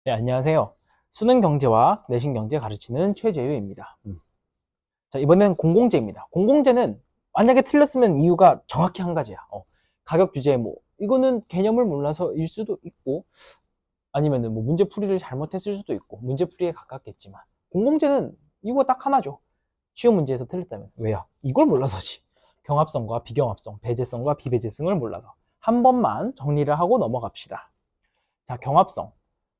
네, 안녕하세요. 수능 경제와 내신 경제 가르치는 최재유입니다. 자, 이번엔 공공재입니다. 공공재는 만약에 틀렸으면 이유가 정확히 한 가지야. 가격 주제 이거는 개념을 몰라서일 수도 있고, 아니면은 문제풀이를 잘못했을 수도 있고, 문제풀이에 가깝겠지만, 공공재는 이유가 딱 하나죠. 쉬운 문제에서 틀렸다면. 왜요? 이걸 몰라서지. 경합성과 비경합성, 배제성과 비배제성을 몰라서. 한 번만 정리를 하고 넘어갑시다. 자, 경합성.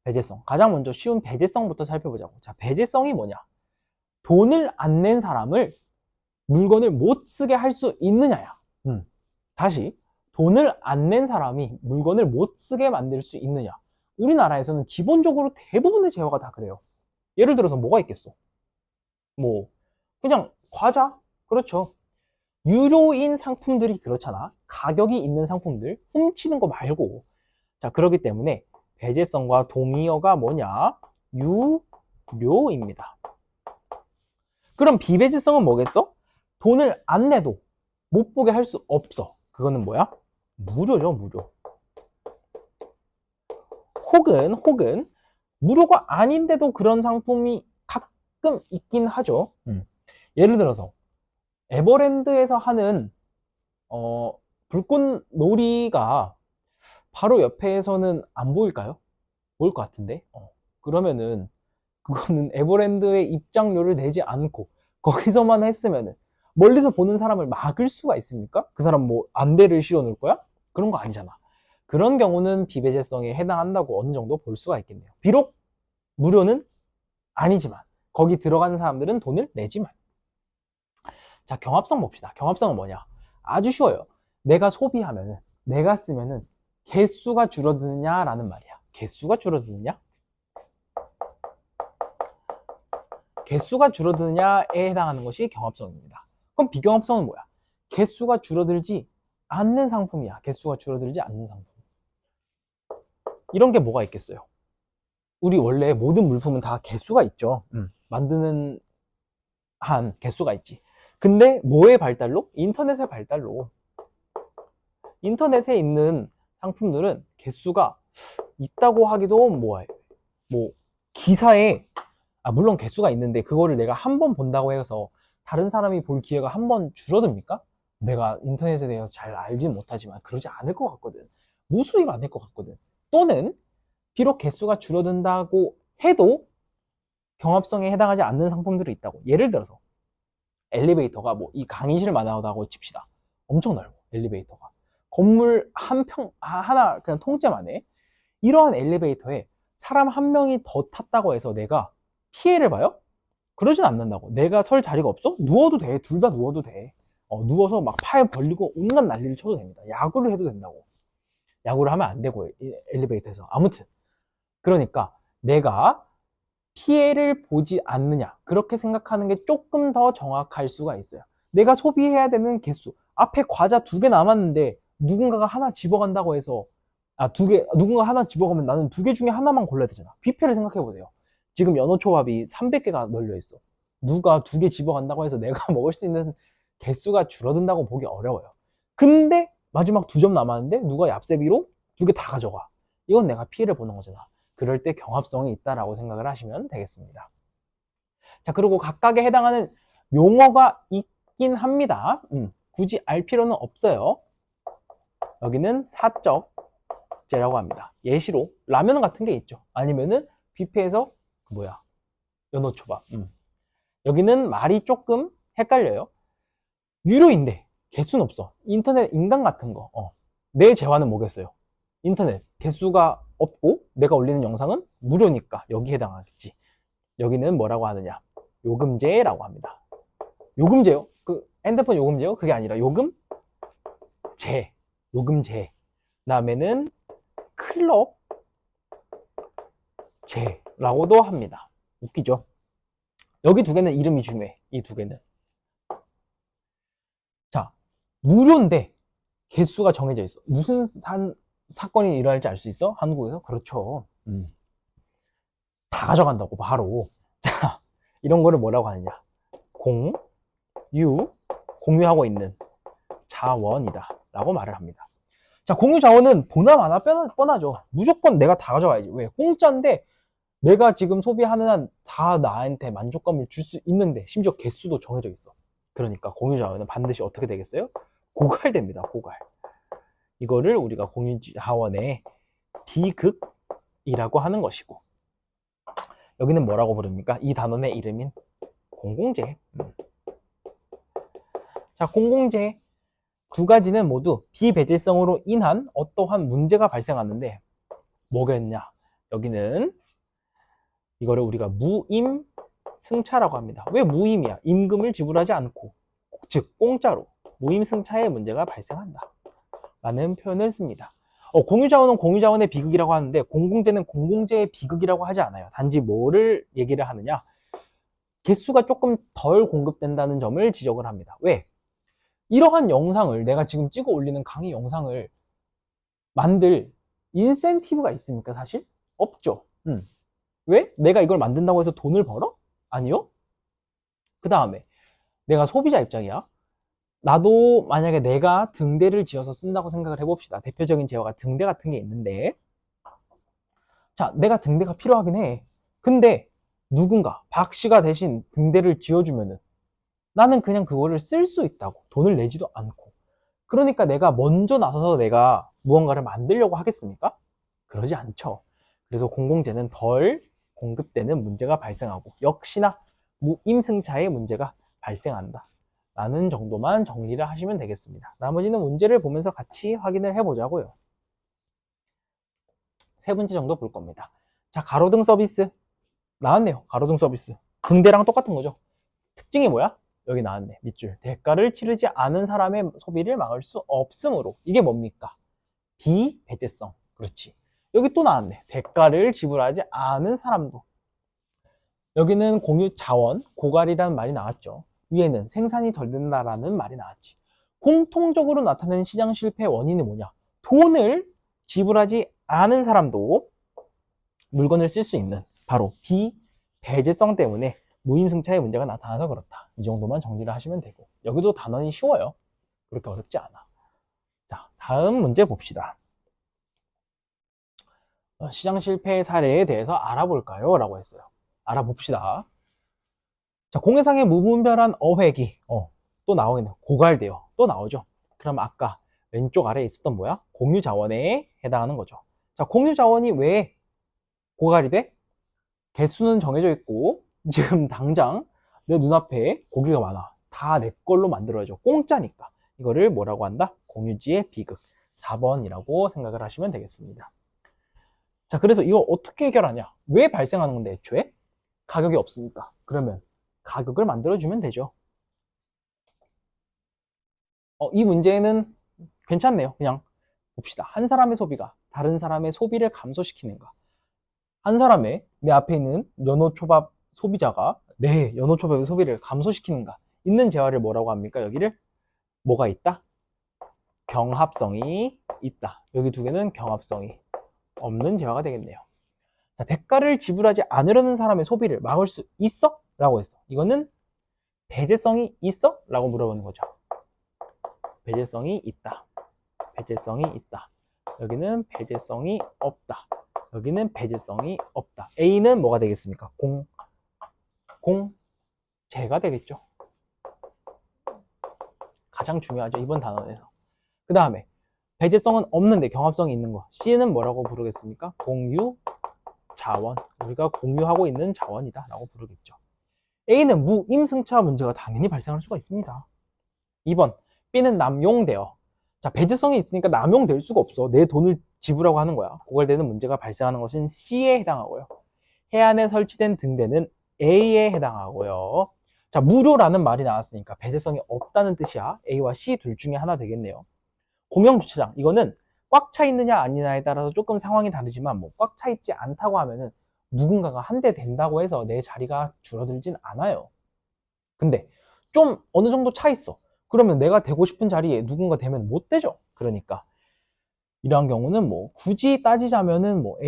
배제성. 가장 먼저 쉬운 배제성부터 살펴보자고. 자, 배제성이 뭐냐? 돈을 안 낸 사람을 물건을 못 쓰게 할 수 있느냐야. 다시, 돈을 안 낸 사람이 물건을 못 쓰게 만들 수 있느냐? 우리나라에서는 기본적으로 대부분의 제어가 다 그래요. 예를 들어서 뭐가 있겠어? 그냥 과자? 그렇죠. 유료인 상품들이 그렇잖아. 가격이 있는 상품들, 훔치는 거 말고. 자, 그렇기 때문에 배제성과 동의어가 뭐냐? 유료입니다. 그럼 비배제성은 뭐겠어? 돈을 안 내도 못 보게 할 수 없어. 그거는 뭐야? 무료죠, 무료. 혹은 무료가 아닌데도 그런 상품이 가끔 있긴 하죠. 예를 들어서 에버랜드에서 하는 불꽃놀이가 바로 옆에서는 안 보일까요? 보일 것 같은데. 그러면은 그거는 에버랜드의 입장료를 내지 않고 거기서만 했으면은 멀리서 보는 사람을 막을 수가 있습니까? 그 사람 안대를 씌워 놓을 거야? 그런 거 아니잖아. 그런 경우는 비배제성에 해당한다고 어느 정도 볼 수가 있겠네요. 비록 무료는 아니지만 거기 들어가는 사람들은 돈을 내지만. 자, 경합성 봅시다. 경합성은 뭐냐? 아주 쉬워요. 내가 소비하면은, 내가 쓰면은 개수가 줄어드느냐라는 말이야. 개수가 줄어드느냐? 개수가 줄어드느냐에 해당하는 것이 경합성입니다. 그럼 비경합성은 뭐야? 개수가 줄어들지 않는 상품이야. 개수가 줄어들지 않는 상품. 이런 게 뭐가 있겠어요? 우리 원래 모든 물품은 다 개수가 있죠. 만드는 한 개수가 있지. 근데 뭐의 발달로? 인터넷의 발달로. 인터넷에 있는 상품들은 개수가 있다고 하기도 기사에 물론 개수가 있는데 그거를 내가 한 번 본다고 해서 다른 사람이 볼 기회가 한 번 줄어듭니까? 내가 인터넷에 대해서 잘 알진 못하지만 그러지 않을 것 같거든. 무수히 많을 것 같거든. 또는 비록 개수가 줄어든다고 해도 경합성에 해당하지 않는 상품들이 있다고. 예를 들어서 엘리베이터가 이 강의실 마다하고 칩시다. 엄청 넓어, 엘리베이터가. 건물 하나 그냥 통째만 해. 이러한 엘리베이터에 사람 한 명이 더 탔다고 해서 내가 피해를 봐요? 그러진 않는다고. 내가 설 자리가 없어? 누워도 돼. 둘 다 누워도 돼. 누워서 막 팔 벌리고 온갖 난리를 쳐도 됩니다. 야구를 해도 된다고. 야구를 하면 안 되고, 엘리베이터에서. 아무튼. 그러니까 내가 피해를 보지 않느냐. 그렇게 생각하는 게 조금 더 정확할 수가 있어요. 내가 소비해야 되는 개수. 앞에 과자 2개 남았는데 누군가가 하나 집어간다고 해서 누군가 하나 집어가면 나는 2개 중에 하나만 골라야 되잖아. 뷔페를 생각해보세요. 지금 연어초밥이 300개가 널려있어. 누가 2개 집어간다고 해서 내가 먹을 수 있는 개수가 줄어든다고 보기 어려워요. 근데 마지막 2점 남았는데 누가 얍세비로 2개 다 가져가. 이건 내가 피해를 보는 거잖아. 그럴 때 경합성이 있다라고 생각을 하시면 되겠습니다. 자, 그리고 각각에 해당하는 용어가 있긴 합니다. 굳이 알 필요는 없어요. 여기는 사적제라고 합니다. 예시로 라면 같은 게 있죠. 아니면은 뷔페에서 연어초밥. 여기는 말이 조금 헷갈려요. 유료인데 개수는 없어. 인터넷 인강 같은 거. 내 재화는 뭐겠어요? 인터넷 개수가 없고 내가 올리는 영상은 무료니까 여기에 해당하겠지. 여기는 뭐라고 하느냐? 요금제라고 합니다. 요금제요? 그 핸드폰 요금제요? 그게 아니라 요금제. 요금제. 다음에는 클럽제라고도 합니다. 웃기죠? 여기 2개는 이름이 중요해. 이 2개는. 자, 무료인데 개수가 정해져 있어. 무슨 사건이 일어날지 알 수 있어? 한국에서? 그렇죠. 다 가져간다고 바로. 자, 이런 거를 뭐라고 하느냐? 공유하고 있는 자원이다 라고 말을 합니다. 자, 공유 자원은 보나마나 뻔하죠. 무조건 내가 다 가져가야지. 왜? 공짜인데 내가 지금 소비하는 한 다 나한테 만족감을 줄 수 있는데 심지어 개수도 정해져 있어. 그러니까 공유자원은 반드시 어떻게 되겠어요? 고갈됩니다. 고갈. 이거를 우리가 공유자원의 비극이라고 하는 것이고, 여기는 뭐라고 부릅니까? 이 단원의 이름인 공공재. 자, 공공재 두 가지는 모두 비배제성으로 인한 어떠한 문제가 발생하는데 뭐겠냐? 여기는 이거를 우리가 무임승차라고 합니다. 왜 무임이야? 임금을 지불하지 않고, 즉 공짜로 무임승차의 문제가 발생한다 라는 표현을 씁니다. 공유자원은 공유자원의 비극이라고 하는데 공공재는 공공재의 비극이라고 하지 않아요. 단지 뭐를 얘기를 하느냐? 개수가 조금 덜 공급된다는 점을 지적을 합니다. 왜? 이러한 영상을 내가 지금 찍어 올리는 강의 영상을 만들 인센티브가 있습니까? 사실 없죠. 왜? 내가 이걸 만든다고 해서 돈을 벌어? 아니요. 그 다음에 내가 소비자 입장이야. 나도 만약에 내가 등대를 지어서 쓴다고 생각을 해봅시다. 대표적인 재화가 등대 같은 게 있는데, 자, 내가 등대가 필요하긴 해. 근데 누군가 박 씨가 대신 등대를 지어주면은 나는 그냥 그거를 쓸 수 있다고, 돈을 내지도 않고. 그러니까 내가 먼저 나서서 내가 무언가를 만들려고 하겠습니까? 그러지 않죠. 그래서 공공재는 덜 공급되는 문제가 발생하고 역시나 무임승차의 문제가 발생한다 라는 정도만 정리를 하시면 되겠습니다. 나머지는 문제를 보면서 같이 확인을 해보자고요. 세 번째 정도 볼 겁니다. 자, 가로등 서비스 나왔네요. 가로등 서비스 등대랑 똑같은 거죠. 특징이 뭐야? 여기 나왔네. 밑줄. 대가를 치르지 않은 사람의 소비를 막을 수 없으므로. 이게 뭡니까? 비배제성. 그렇지. 여기 또 나왔네. 대가를 지불하지 않은 사람도. 여기는 공유 자원, 고갈이라는 말이 나왔죠. 위에는 생산이 덜 된다라는 말이 나왔지. 공통적으로 나타나는 시장 실패의 원인이 뭐냐? 돈을 지불하지 않은 사람도 물건을 쓸 수 있는 바로 비배제성 때문에 무임승차의 문제가 나타나서 그렇다. 이 정도만 정리를 하시면 되고, 여기도 단원이 쉬워요. 그렇게 어렵지 않아. 자, 다음 문제 봅시다. 시장 실패 사례에 대해서 알아볼까요? 라고 했어요. 알아봅시다. 자, 공해상의 무분별한 어획이 또 나오겠네요. 고갈돼요. 또 나오죠. 그럼 아까 왼쪽 아래에 있었던 뭐야? 공유자원에 해당하는 거죠. 자, 공유자원이 왜 고갈이 돼? 개수는 정해져 있고 지금 당장 내 눈앞에 고기가 많아. 다 내 걸로 만들어야죠. 공짜니까. 이거를 뭐라고 한다? 공유지의 비극. 4번이라고 생각을 하시면 되겠습니다. 자, 그래서 이거 어떻게 해결하냐? 왜 발생하는 건데 애초에? 가격이 없으니까. 그러면 가격을 만들어주면 되죠. 이 문제는 괜찮네요. 그냥 봅시다. 한 사람의 소비가 다른 사람의 소비를 감소시키는가? 한 사람의 내 앞에 있는 연어초밥 소비자가 내 연어초밥의 소비를 감소시키는가? 있는 재화를 뭐라고 합니까? 여기를 뭐가 있다? 경합성이 있다. 여기 두 개는 경합성이 없는 재화가 되겠네요. 자, 대가를 지불하지 않으려는 사람의 소비를 막을 수 있어? 라고 했어. 이거는 배제성이 있어? 라고 물어보는 거죠. 배제성이 있다. 배제성이 있다. 여기는 배제성이 없다. 여기는 배제성이 없다. A는 뭐가 되겠습니까? 공제가 되겠죠. 가장 중요하죠. 이번 단원에서. 그 다음에 배제성은 없는데 경합성이 있는 거. C는 뭐라고 부르겠습니까? 공유자원. 우리가 공유하고 있는 자원이다 라고 부르겠죠. A는 무임승차 문제가 당연히 발생할 수가 있습니다. 2번 B는 남용되어. 자, 배제성이 있으니까 남용될 수가 없어. 내 돈을 지불하고 하는 거야. 고갈되는 문제가 발생하는 것은 C에 해당하고요. 해안에 설치된 등대는 A에 해당하고요. 자, 무료라는 말이 나왔으니까 배제성이 없다는 뜻이야. A와 C 둘 중에 하나 되겠네요. 공영주차장. 이거는 꽉 차 있느냐 아니냐에 따라서 조금 상황이 다르지만 뭐 꽉 차 있지 않다고 하면은 누군가가 한 대 된다고 해서 내 자리가 줄어들진 않아요. 근데 좀 어느 정도 차 있어. 그러면 내가 되고 싶은 자리에 누군가 되면 못 되죠. 그러니까 이러한 경우는 뭐 굳이 따지자면은 뭐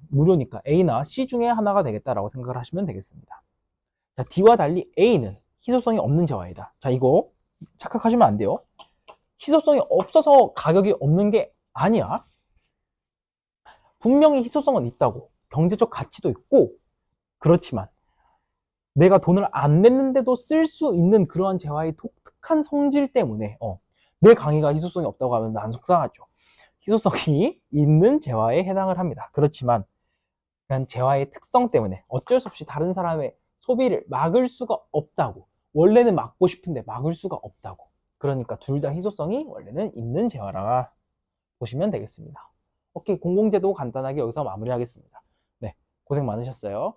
무료니까 A나 C 중에 하나가 되겠다라고 생각을 하시면 되겠습니다. 자, D와 달리 A는 희소성이 없는 재화이다. 자, 이거 착각하시면 안 돼요. 희소성이 없어서 가격이 없는 게 아니야. 분명히 희소성은 있다고. 경제적 가치도 있고, 그렇지만 내가 돈을 안 냈는데도 쓸 수 있는 그러한 재화의 독특한 성질 때문에 내 강의가 희소성이 없다고 하면 난 속상하죠. 희소성이 있는 재화에 해당을 합니다. 그렇지만 그냥 재화의 특성 때문에 어쩔 수 없이 다른 사람의 소비를 막을 수가 없다고. 원래는 막고 싶은데 막을 수가 없다고. 그러니까 둘 다 희소성이 원래는 있는 재화라 보시면 되겠습니다. 오케이, 공공재도 간단하게 여기서 마무리하겠습니다. 네, 고생 많으셨어요.